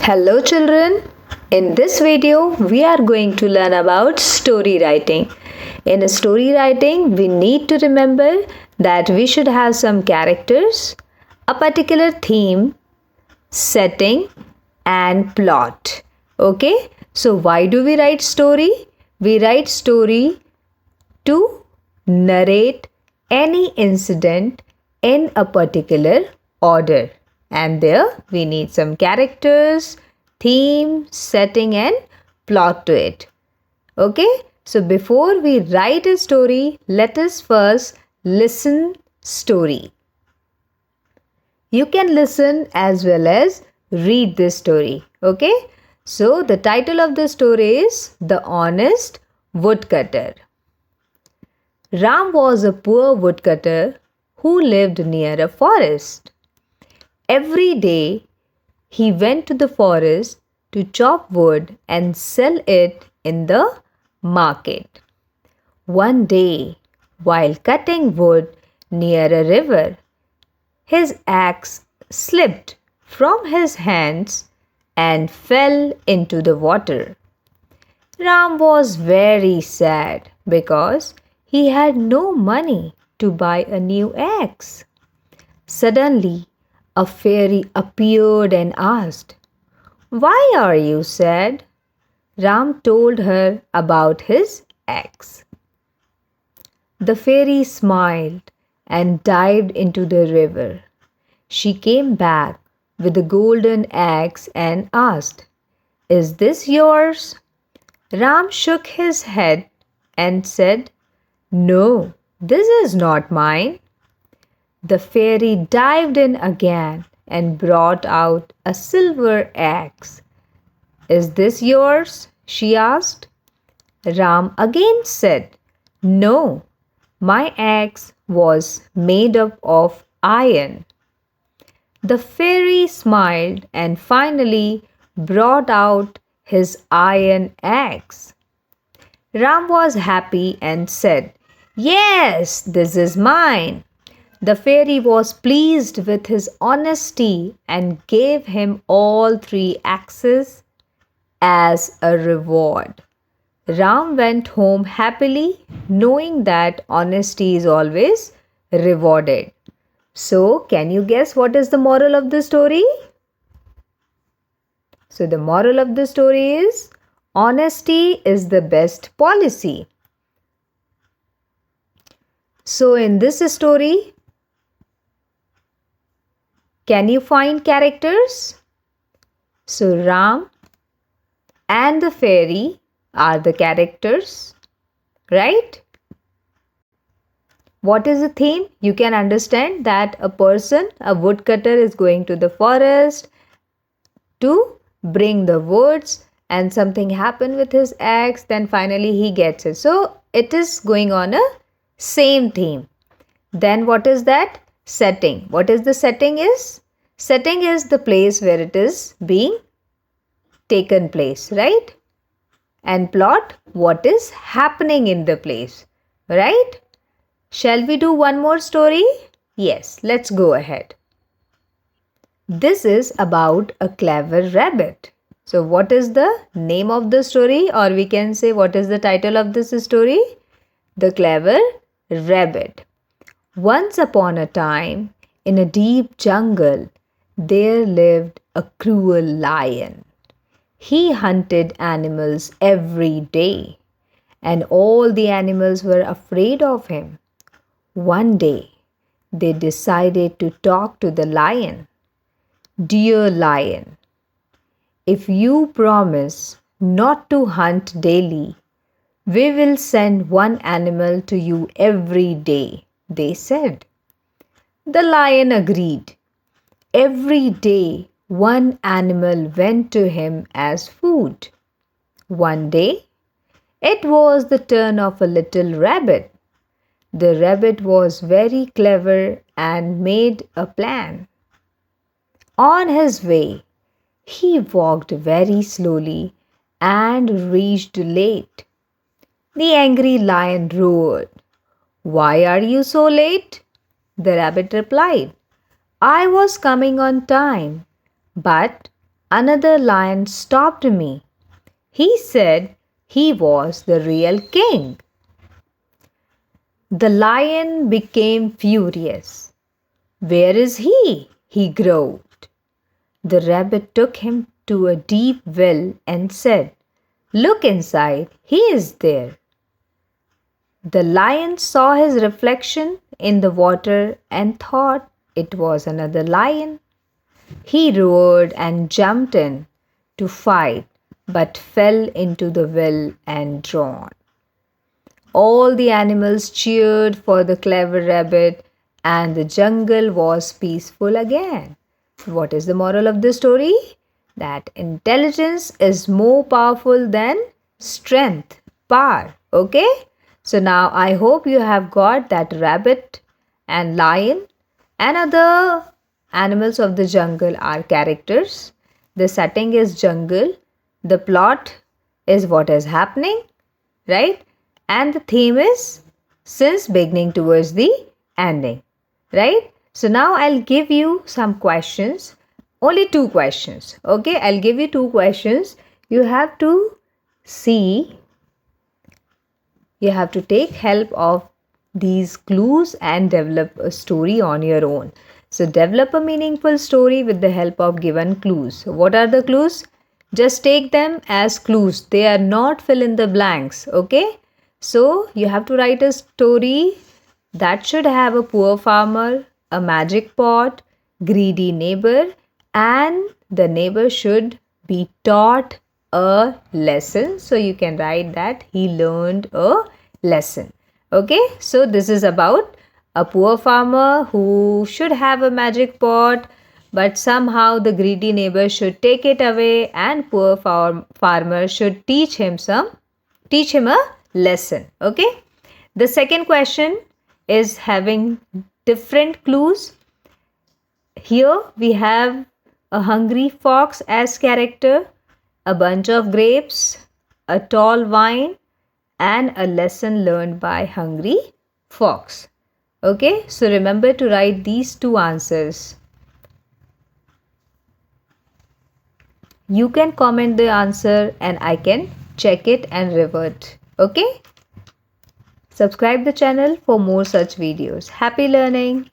Hello children, in this video we are going to learn about story writing. In story writing we need to remember that we should have some characters, a particular theme, setting and plot. Okay, so why do we write story? We write story to narrate any incident in a particular order. And there we need some characters, theme, setting and plot to it. Okay, so before we write a story, let us first listen story. You can listen as well as read this story. Okay, so the title of the story is The Honest Woodcutter. Ram was a poor woodcutter who lived near a forest. Every day he went to the forest to chop wood and sell it in the market. One day, while cutting wood near a river, his axe slipped from his hands and fell into the water. Ram was very sad because he had no money to buy a new axe. Suddenly, a fairy appeared and asked, "Why are you sad?" Ram told her about his axe. The fairy smiled and dived into the river. She came back with a golden axe and asked, "Is this yours?" Ram shook his head and said, "No, this is not mine." The fairy dived in again and brought out a silver axe. "Is this yours?" she asked. Ram again said, "No, my axe was made up of iron." The fairy smiled and finally brought out his iron axe. Ram was happy and said, "Yes, this is mine." The fairy was pleased with his honesty and gave him all 3 axes as a reward. Ram went home happily, knowing that honesty is always rewarded. So, can you guess what is the moral of the story? So, the moral of the story is honesty is the best policy. So, in this story, can you find characters? So, Ram and the fairy are the characters, right? What is the theme? You can understand that a person, a woodcutter, is going to the forest to bring the woods and something happened with his axe, then finally he gets it. So, it is going on a same theme. Then what is that? Setting. What is the setting is? Setting is the place where it is being taken place, right? And plot, what is happening in the place, right? Shall we do one more story? Yes, let's go ahead. This is about a clever rabbit. So what is the name of the story, or we can say what is the title of this story? The Clever Rabbit. Once upon a time, in a deep jungle, there lived a cruel lion. He hunted animals every day, and all the animals were afraid of him. One day, they decided to talk to the lion. "Dear lion, if you promise not to hunt daily, we will send one animal to you every day," they said. The lion agreed. Every day, one animal went to him as food. One day, it was the turn of a little rabbit. The rabbit was very clever and made a plan. On his way, he walked very slowly and reached late. The angry lion roared. "Why are you so late?" The rabbit replied, "I was coming on time, but another lion stopped me. He said he was the real king. The lion became furious. Where is he? He growled. The rabbit took him to a deep well and said, Look inside, he is there. The lion saw his reflection in the water and thought it was another lion. He roared and jumped in to fight, but fell into the well and drowned. All the animals cheered for the clever rabbit, and the jungle was peaceful again. What is the moral of the story? That intelligence is more powerful than strength, power. Okay? So now I hope you have got that rabbit and lion and other animals of the jungle are characters. The setting is jungle. The plot is what is happening, right? And the theme is since beginning towards the ending, right? So now I'll give you some questions, only 2 questions. Okay, I'll give you 2 questions. You have to see, you have to take help of these clues and develop a story on your own. So develop a meaningful story with the help of given clues. What are the clues? Just take them as clues. They are not fill in the blanks. Okay. So you have to write a story that should have a poor farmer, a magic pot, greedy neighbor, and the neighbor should be taught a lesson. So you can write that he learned a lesson. Okay, so this is about a poor farmer who should have a magic pot, but somehow the greedy neighbor should take it away, and poor farmer should teach him a lesson. Okay, the second question is having different clues. Here we have a hungry fox as character, a bunch of grapes, a tall vine, and a lesson learned by hungry fox. Okay, so remember to write these 2 answers. You can comment the answer and I can check it and revert. Okay, subscribe the channel for more such videos. Happy learning.